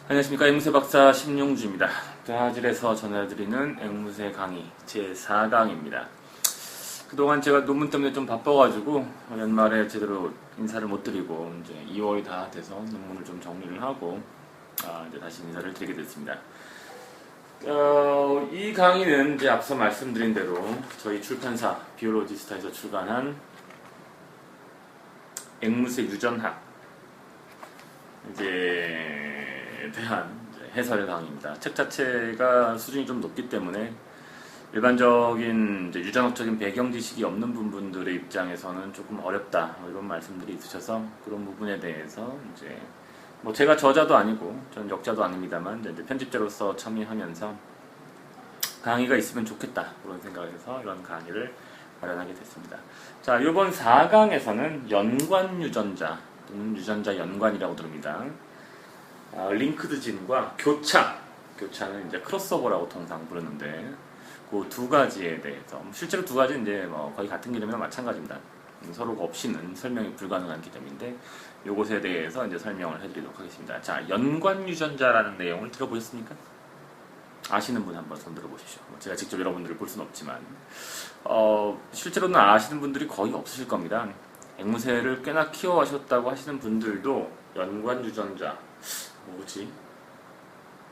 안녕하십니까. 앵무새 박사 심용주입니다. 대화질에서 전해드리는 앵무새 강의 제4강입니다. 그동안 제가 논문 때문에 좀 바빠가지고 연말에 제대로 인사를 못 드리고 이제 2월이 다 돼서 논문을 좀 정리를 하고 이제 다시 인사를 드리게 됐습니다. 이 강의는 이제 앞서 말씀드린 대로 저희 출판사 비올로지스타에서 출간한 앵무새 유전학 대한 해설 강의입니다. 책 자체가 수준이 좀 높기 때문에 일반적인 유전학적인 배경 지식이 없는 분들의 입장에서는 조금 어렵다 이런 말씀들이 있으셔서 그런 부분에 대해서 이제 제가 저자도 아니고 전 역자도 아닙니다만 이제 편집자로서 참여하면서 강의가 있으면 좋겠다 그런 생각을 해서 이런 강의를 마련하게 됐습니다. 자, 이번 4강에서는 연관 유전자 또는 유전자 연관이라고 부릅니다. 링크드 진과 교차는 이제 크로스오버라고 통상 부르는데 그 두 가지에 대해서 실제로 두 가지 이제 거의 같은 개념이나 마찬가지입니다. 서로가 없이는 설명이 불가능한 개념인데 이것에 대해서 이제 설명을 해드리도록 하겠습니다. 자, 연관 유전자라는 내용을 들어보셨습니까? 아시는 분 한번 손 들어보십시오. 제가 직접 여러분들을 볼 수는 없지만 실제로는 아시는 분들이 거의 없으실 겁니다. 앵무새를 꽤나 키워하셨다고 하시는 분들도 연관 유전자 뭐지?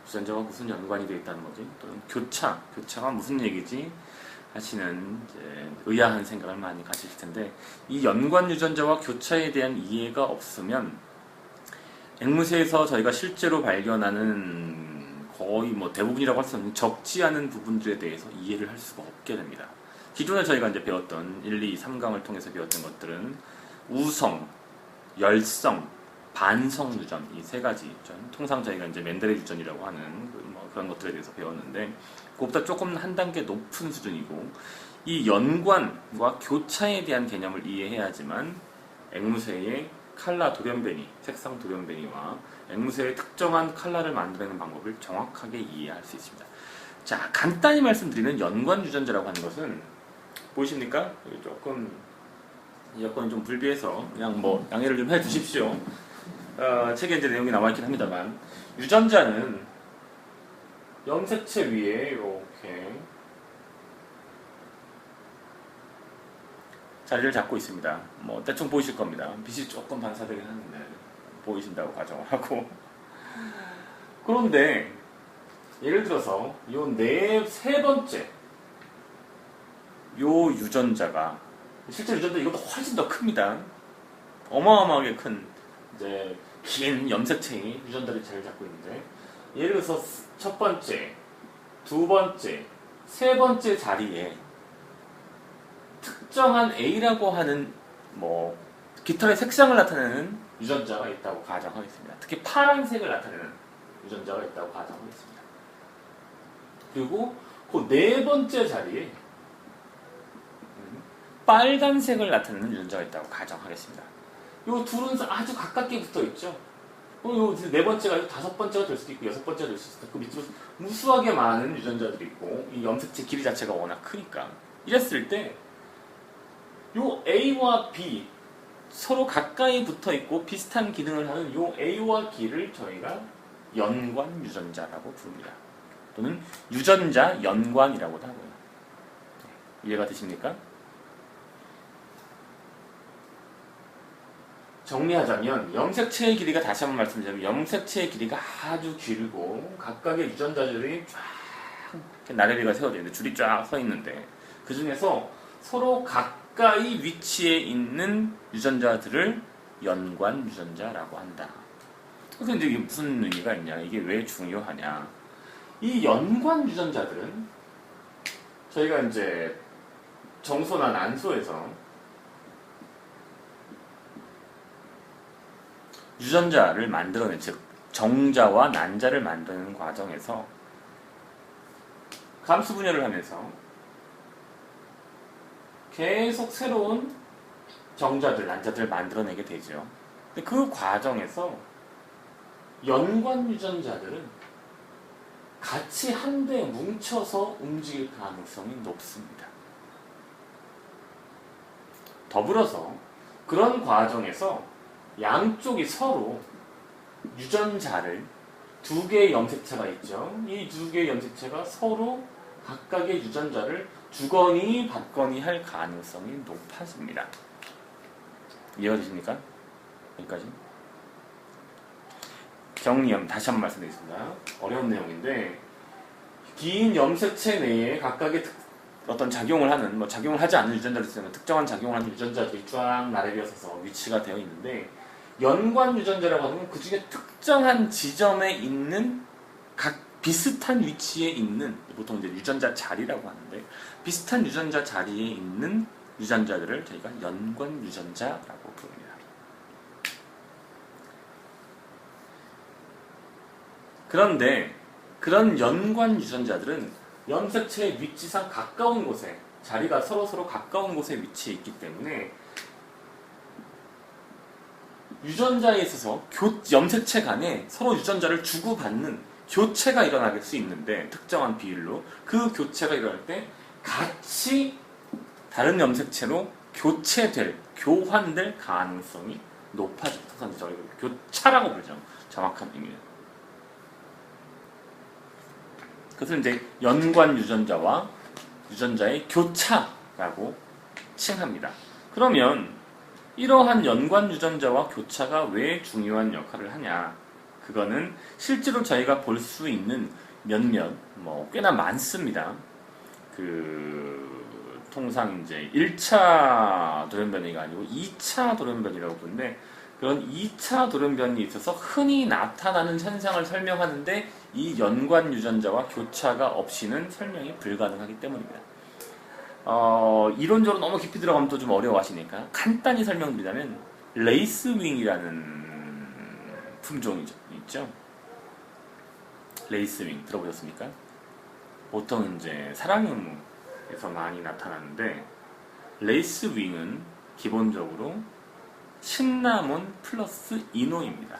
유전자와 무슨 연관이 되어 있다는 거지? 또는 교차가 무슨 얘기지? 하시는 이제 의아한 생각을 많이 가지실 텐데 이 연관 유전자와 교차에 대한 이해가 없으면 앵무새에서 저희가 실제로 발견하는 거의 대부분이라고 할 수 없는 적지 않은 부분들에 대해서 이해를 할 수가 없게 됩니다. 기존에 저희가 이제 배웠던 1, 2, 3강을 통해서 배웠던 것들은 우성, 열성, 반성 유전 이 세 가지 유전, 통상 저희가 이제 맨델의 유전이라고 하는 그런 것들에 대해서 배웠는데 그것보다 조금 한 단계 높은 수준이고 이 연관과 교차에 대한 개념을 이해해야지만 앵무새의 칼라 돌연변이, 색상 돌연변이와 앵무새의 특정한 칼라를 만들어내는 방법을 정확하게 이해할 수 있습니다. 자, 간단히 말씀드리면 연관 유전자라고 하는 것은 보이십니까? 조금 여건이 좀 불비해서 그냥 양해를 좀 해주십시오. 책에 이제 내용이 나와있긴 합니다만 유전자는 염색체 위에 이렇게 자리를 잡고 있습니다. 대충 보이실 겁니다. 빛이 조금 반사되긴 하는데 보이신다고 가정을 하고 그런데 예를 들어서 세 번째 요 유전자가 실제 유전자 이것도 훨씬 더 큽니다. 어마어마하게 큰 이제 긴 염색체의 유전자를 잘 잡고 있는데 예를 들어서 첫 번째, 두 번째, 세 번째 자리에 특정한 A라고 하는 깃털의 색상을 나타내는 유전자가 있다고 가정하겠습니다. 특히 파란색을 나타내는 유전자가 있다고 가정하겠습니다. 그리고 그 네 번째 자리에 빨간색을 나타내는 유전자가 있다고 가정하겠습니다. 요 둘은 아주 가깝게 붙어 있죠. 요 네 번째가 다섯 번째가 될 수도 있고 여섯 번째가 될 수도 있고 그 밑으로 무수하게 많은 유전자들이 있고 이 염색체 길이 자체가 워낙 크니까 이랬을 때 요 A와 B 서로 가까이 붙어 있고 비슷한 기능을 하는 요 A와 B를 저희가 연관 유전자라고 부릅니다. 또는 유전자 연관이라고도 하고요. 이해가 되십니까? 정리하자면 염색체의 길이가 다시 한번 말씀드리자면 염색체의 길이가 아주 길고 각각의 유전자들이 쫙 나래비가 세워져 있는데 줄이 쫙 서 있는데 그 중에서 서로 가까이 위치해 있는 유전자들을 연관 유전자라고 한다. 그래서 이제 이게 무슨 의미가 있냐? 이게 왜 중요하냐? 이 연관 유전자들은 저희가 이제 정소나 난소에서 유전자를 만들어낸, 즉 정자와 난자를 만드는 과정에서 감수 분열을 하면서 계속 새로운 정자들, 난자들을 만들어내게 되죠. 근데 그 과정에서 연관 유전자들은 같이 한데 뭉쳐서 움직일 가능성이 높습니다. 더불어서 그런 과정에서 양쪽이 서로 유전자를 두 개의 염색체가 있죠. 이 두 개의 염색체가 서로 각각의 유전자를 주거니 받거니 할 가능성이 높아집니다. 이해가 되십니까? 여기까지. 정리함 다시 한번 말씀드리겠습니다. 어려운 내용인데 긴 염색체 내에 각각의 어떤 작용을 하는, 뭐 작용을 하지 않는 유전자를 쓰면 특정한 작용을 하는 유전자들이 쫙 나래비어 서서 위치가 되어 있는데 연관 유전자라고 하면 그 중에 특정한 지점에 있는 각 비슷한 위치에 있는, 보통 이제 유전자 자리라고 하는데 비슷한 유전자 자리에 있는 유전자들을 저희가 연관 유전자라고 부릅니다. 그런데 그런 연관 유전자들은 염색체의 위치상 가까운 곳에, 자리가 서로 가까운 곳에 위치해 있기 때문에 유전자에 있어서 염색체 간에 서로 유전자를 주고받는 교체가 일어날 수 있는데, 특정한 비율로 그 교체가 일어날 때 같이 다른 염색체로 교환될 가능성이 높아집니다. 그래서 저희가 교차라고 부르죠. 정확한 의미는. 그것을 이제 연관 유전자와 유전자의 교차라고 칭합니다. 그러면 이러한 연관 유전자와 교차가 왜 중요한 역할을 하냐? 그거는 실제로 저희가 볼 수 있는 몇몇, 꽤나 많습니다. 통상 이제 1차 돌연변이가 아니고 2차 돌연변이라고 부르는데, 그런 2차 돌연변이 있어서 흔히 나타나는 현상을 설명하는데 이 연관 유전자와 교차가 없이는 설명이 불가능하기 때문입니다. 이론적으로 너무 깊이 들어가면 또 좀 어려워하시니까 간단히 설명드리자면, 레이스윙이라는 품종이 있죠. 레이스윙 들어보셨습니까? 보통 이제 사랑용에서 많이 나타나는데, 레이스윙은 기본적으로 신라몬 플러스 이노입니다.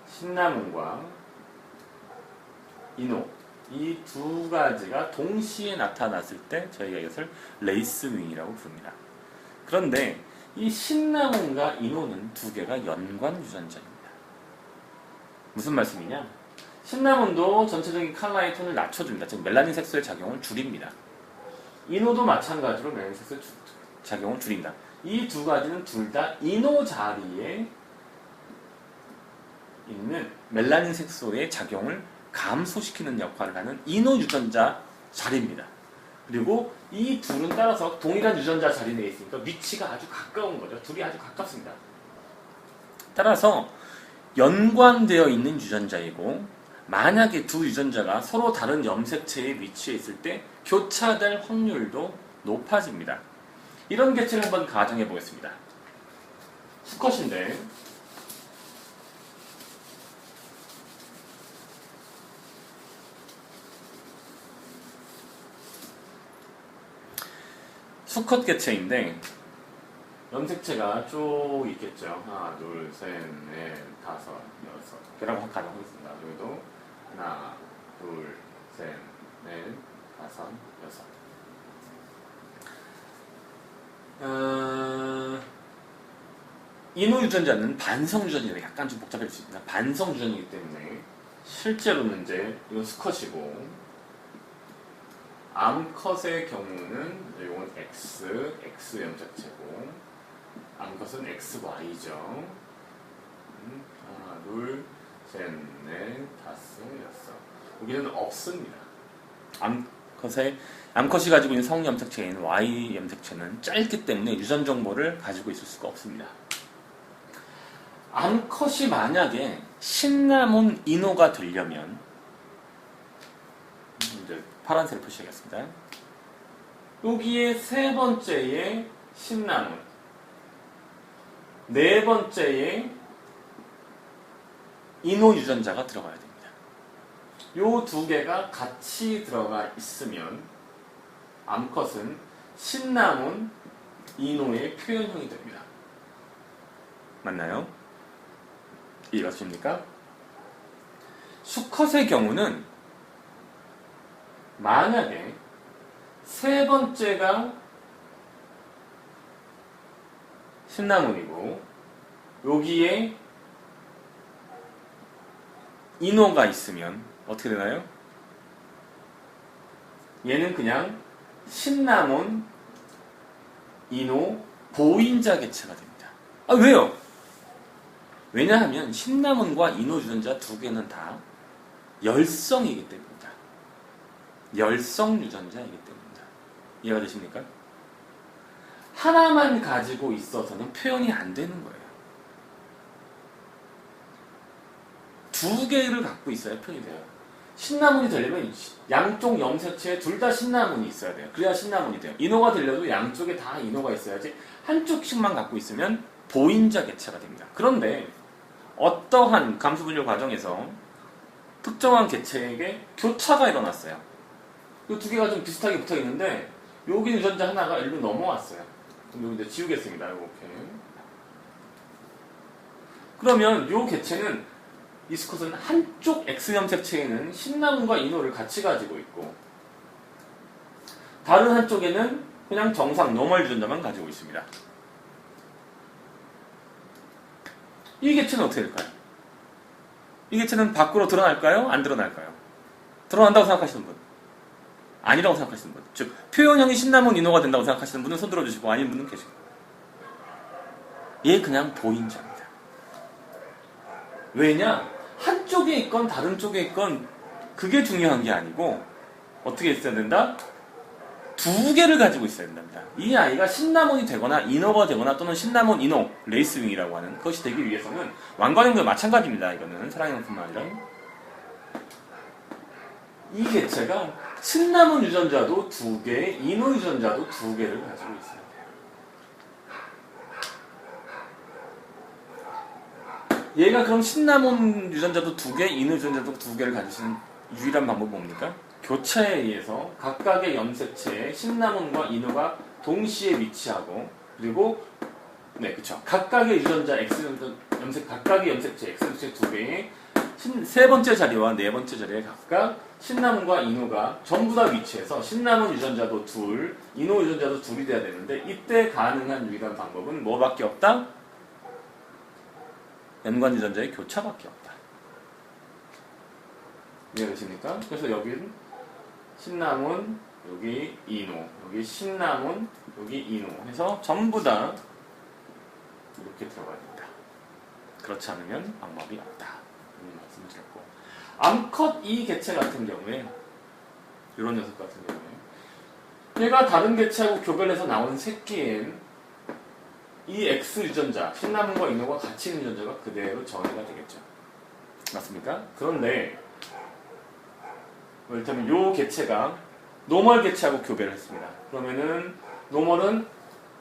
신라몬과 이노, 이 두 가지가 동시에 나타났을 때 저희가 이것을 레이스윙이라고 부릅니다. 그런데 이 신라몬과 이노는 두 개가 연관 유전자입니다. 무슨 말씀이냐? 신라몬도 전체적인 컬러의 톤을 낮춰줍니다. 즉 멜라닌 색소의 작용을 줄입니다. 이노도 마찬가지로 멜라닌 색소의 작용을 줄입니다. 이 두 가지는 둘 다 이노 자리에 있는 멜라닌 색소의 작용을 감소시키는 역할을 하는 이노 유전자 자리입니다. 그리고 이 둘은 따라서 동일한 유전자 자리 내에 있으니까 위치가 아주 가까운 거죠. 둘이 아주 가깝습니다. 따라서 연관되어 있는 유전자이고, 만약에 두 유전자가 서로 다른 염색체에 위치해 있을 때 교차될 확률도 높아집니다. 이런 개체를 한번 가정해 보겠습니다. 수컷인데 수컷 개체인데 염색체가 쭉 있겠죠. 하나, 둘, 셋, 넷, 다섯, 여섯 개라고 가정하겠습니다. 여기도 하나, 둘, 셋, 넷, 다섯, 여섯. 이노 유전자는 반성 유전이라 약간 좀 복잡할 수 있습니다. 반성 유전이기 때문에 실제로는 이제 이건 수컷이고, 암컷의 경우는 이건 X 염색체고, 암컷은 XY죠. 하나, 둘, 셋, 넷, 다섯, 여섯. 여기는 없습니다. 암컷이 가지고 있는 성 염색체인 Y 염색체는 짧기 때문에 유전 정보를 가지고 있을 수가 없습니다. 암컷이 만약에 신라몬 이노가 되려면, 이제 파란색을 표시하겠습니다. 여기에 세 번째에 신라몬, 네 번째에 이노 유전자가 들어가야 됩니다. 요 두 개가 같이 들어가 있으면 암컷은 신라몬 이노의 표현형이 됩니다. 맞나요? 이해가 되십니까? 수컷의 경우는 만약에 세 번째가 신라몬이고 여기에 이노가 있으면 어떻게 되나요? 얘는 그냥 신남원 이노 보인자 개체가 됩니다. 아, 왜요? 왜냐하면 신남원과 이노 유전자 두 개는 다 열성이기 때문입니다. 열성 유전자이기 때문입니다. 이해가 되십니까? 하나만 가지고 있어서는 표현이 안 되는 거예요. 두 개를 갖고 있어야 표현이 돼요. 신남원이 되려면 양쪽 염색체에 둘 다 신남원이 있어야 돼요. 그래야 신남원이 돼요. 이노가 되려도 양쪽에 다 이노가 있어야지 한쪽씩만 갖고 있으면 보인자 개체가 됩니다. 그런데 어떠한 감수분열 과정에서 특정한 개체에게 교차가 일어났어요. 이 두 개가 좀 비슷하게 붙어 있는데 여기 유전자 하나가 일로 넘어왔어요. 그럼 여기 이제 지우겠습니다. 이렇게. 그러면 이 개체는 이 수컷은 한쪽 X염색체에는 신남원과 이노를 같이 가지고 있고 다른 한쪽에는 그냥 정상 노멀 유전자만 가지고 있습니다. 이 개체는 어떻게 될까요? 이 개체는 밖으로 드러날까요? 안 드러날까요? 드러난다고 생각하시는 분? 아니라고 생각하시는 분? 즉 표현형이 신남원 이노가 된다고 생각하시는 분은 손 들어주시고 아닌 분은 계시고 얘 그냥 보인자입니다. 왜냐? 한쪽에 있건 다른 쪽에 있건 그게 중요한 게 아니고 어떻게 있어야 된다? 두 개를 가지고 있어야 된답니다. 이 아이가 신남원이 되거나 이노가 되거나 또는 신남원 이노 레이스윙이라고 하는 그것이 되기 위해서는 왕관형도 마찬가지입니다. 이거는 사랑형뿐만 아니라 이 개체가 신남원 유전자도 두 개, 이노 유전자도 두 개를 가지고 있어야 돼요. 얘가 그럼 신남원 유전자도 두 개, 이노 유전자도 두 개를 가질 수 있는 유일한 방법이 뭡니까? 교차에 의해서 각각의 염색체에 신남원과 이노가 동시에 위치하고 그리고 네, 그쵸. 각각의 유전자 염색 각각의 염색체 X염색체 두 개의 세 번째 자리와 네 번째 자리에 각각 신남원과 이노가 전부 다 위치해서 신남원 유전자도 둘, 이노 유전자도 둘이 돼야 되는데 이때 가능한 유일한 방법은 뭐밖에 없다? 연관 유전자의 교차밖에 없다. 이해되십니까? 그래서 여기는 신남원, 여기 이노, 여기 신남원, 여기 이노 해서 전부 다 이렇게 들어가야 됩니다. 그렇지 않으면 방법이 없다. 이런 말씀을 드렸고 암컷 이 개체 같은 경우에 이런 녀석 같은 경우에 얘가 다른 개체하고 교배해서 나온 새끼엔 이 X 유전자, 신남원과 이노가 같이 있는 유전자가 그대로 전이가 되겠죠. 맞습니까? 그런데 이를테면 요 개체가 노멀 개체하고 교배를 했습니다. 그러면은 노멀은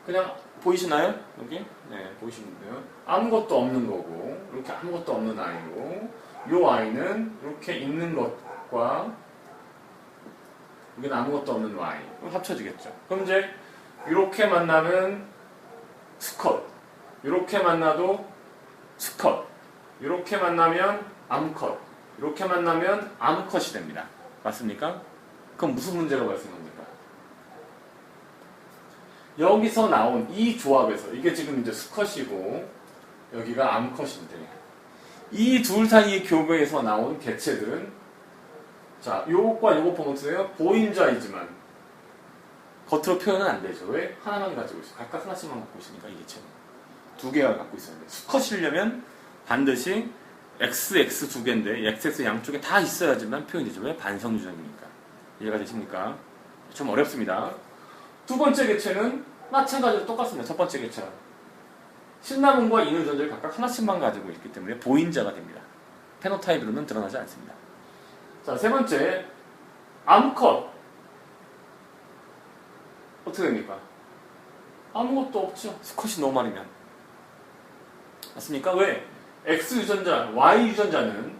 그냥 보이시나요? 여기? 네, 보이시는데요. 아무것도 없는 거고 이렇게 아무것도 없는 아이고 요 아이는 이렇게 있는 것과 여기는 아무것도 없는 Y 합쳐지겠죠. 그럼 이제 이렇게 만나면 수컷, 이렇게 만나도 수컷, 이렇게 만나면 암컷, 이렇게 만나면 암컷이 됩니다. 맞습니까? 그럼 무슨 문제가 발생합니까? 여기서 나온 이 조합에서 이게 지금 이제 수컷이고 여기가 암컷인데 이 둘 사이의 교배에서 나온 개체들은 자, 요것과 요것 보면 어때요? 보인자이지만 겉으로 표현은 안 되죠. 왜? 하나만 가지고 있어요. 각각 하나씩만 갖고 있으니까 이 개체는 두 개가 갖고 있어야 돼요. 수컷이려면 반드시 XX 두 개인데 XX 양쪽에 다 있어야지만 표현이 되죠. 왜? 반성 유전이니까. 이해가 되십니까? 좀 어렵습니다. 두 번째 개체는 마찬가지로 똑같습니다. 첫 번째 개체는 신남원과 이노 유전자를 각각 하나씩만 가지고 있기 때문에 보인자가 됩니다. 페노타입으로는 드러나지 않습니다. 자, 세 번째 암컷 어떻게 됩니까? 아무것도 없죠. 수컷이 노멀이면. 맞습니까? 왜? X 유전자, Y 유전자는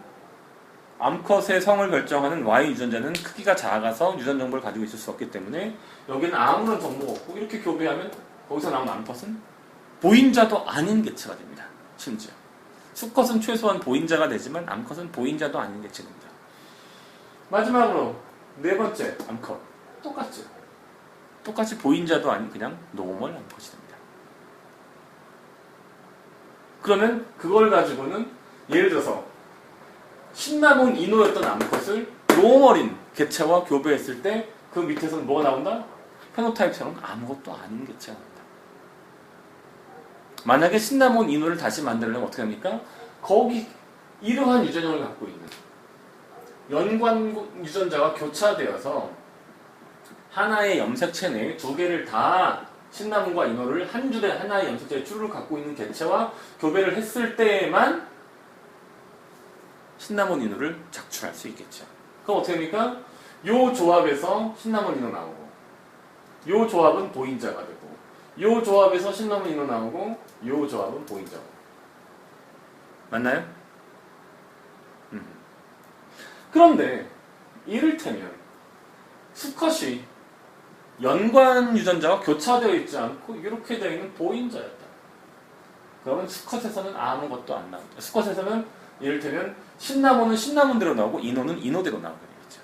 암컷의 성을 결정하는 Y 유전자는 크기가 작아서 유전 정보를 가지고 있을 수 없기 때문에 여기는 아무런 정보가 없고 이렇게 교배하면 거기서 나온 암컷은 보인자도 아닌 개체가 됩니다. 심지어 수컷은 최소한 보인자가 되지만 암컷은 보인자도 아닌 개체가 됩니다. 마지막으로 네 번째 암컷 똑같죠. 똑같이 보인자도 아닌 그냥 노멀 암컷이 됩니다. 그러면 그걸 가지고는 예를 들어서 신남은 이노였던 암컷을 롱어린 개체와 교배했을 때 그 밑에서는 뭐가 나온다? 페노타입처럼 아무것도 아닌 개체가 나온다. 만약에 신남은 이노를 다시 만들려면 어떻게 합니까? 거기 이러한 유전형을 갖고 있는 연관 유전자가 교차되어서 하나의 염색체 내에 두 개를 다 신남과 인호를 한 줄의 하나의 염색체의 줄을 갖고 있는 개체와 교배를 했을 때에만 신남원 인호를 작출할 수 있겠죠. 그럼 어떻게 됩니까? 요 조합에서 신남원 인호 나오고 요 조합은 보인자가 되고 요 조합에서 신남원 인호 나오고 요 조합은 보인자고 맞나요? 그런데 이를테면 수컷이 연관 유전자가 교차되어 있지 않고 이렇게 되어 있는 보인자였다. 그러면 수컷에서는 아무것도 안 나옵니다. 수컷에서는 이를테면 신남원은 신남원대로 나오고 인호는 인호대로 나오게 되겠죠.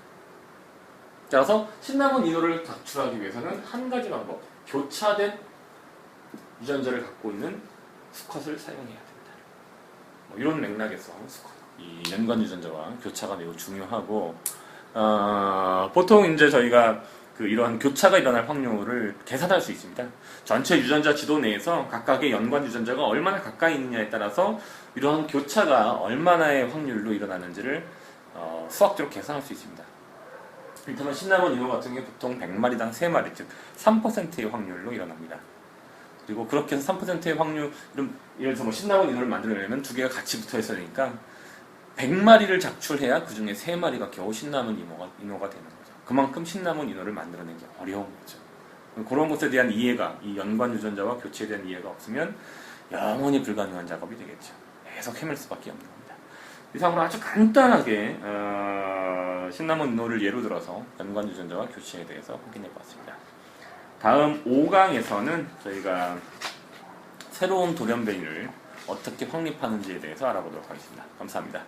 따라서 신남원 인호를 작출하기 위해서는 한 가지 방법, 교차된 유전자를 갖고 있는 수컷을 사용해야 된다. 뭐 이런 맥락에서 이 연관 유전자와 교차가 매우 중요하고 보통 이제 저희가 이러한 교차가 일어날 확률을 계산할 수 있습니다. 전체 유전자 지도 내에서 각각의 연관 유전자가 얼마나 가까이 있느냐에 따라서 이러한 교차가 얼마나의 확률로 일어나는지를 수학적으로 계산할 수 있습니다. 이를테면 신남원 인호 같은 경우 보통 100마리당 3마리, 즉 3%의 확률로 일어납니다. 그리고 그렇게 해서 3%의 확률, 예를 들어서 신남원 인호를 만들려면 두 개가 같이 붙어 있어야 되니까 100마리를 작출해야 그 중에 3마리가 겨우 신남원 인호가 되는 거죠. 그만큼 신남원 인호를 만들어내기 어려운 거죠. 그런 것에 대한 이해가, 이 연관 유전자와 교체에 대한 이해가 없으면 영원히 불가능한 작업이 되겠죠. 계속 헤맬 수밖에 없는 겁니다. 이상으로 아주 간단하게 신남원 인호를 예로 들어서 연관 유전자와 교체에 대해서 확인해 봤습니다. 다음 5강에서는 저희가 새로운 돌연변이를 어떻게 확립하는지에 대해서 알아보도록 하겠습니다. 감사합니다.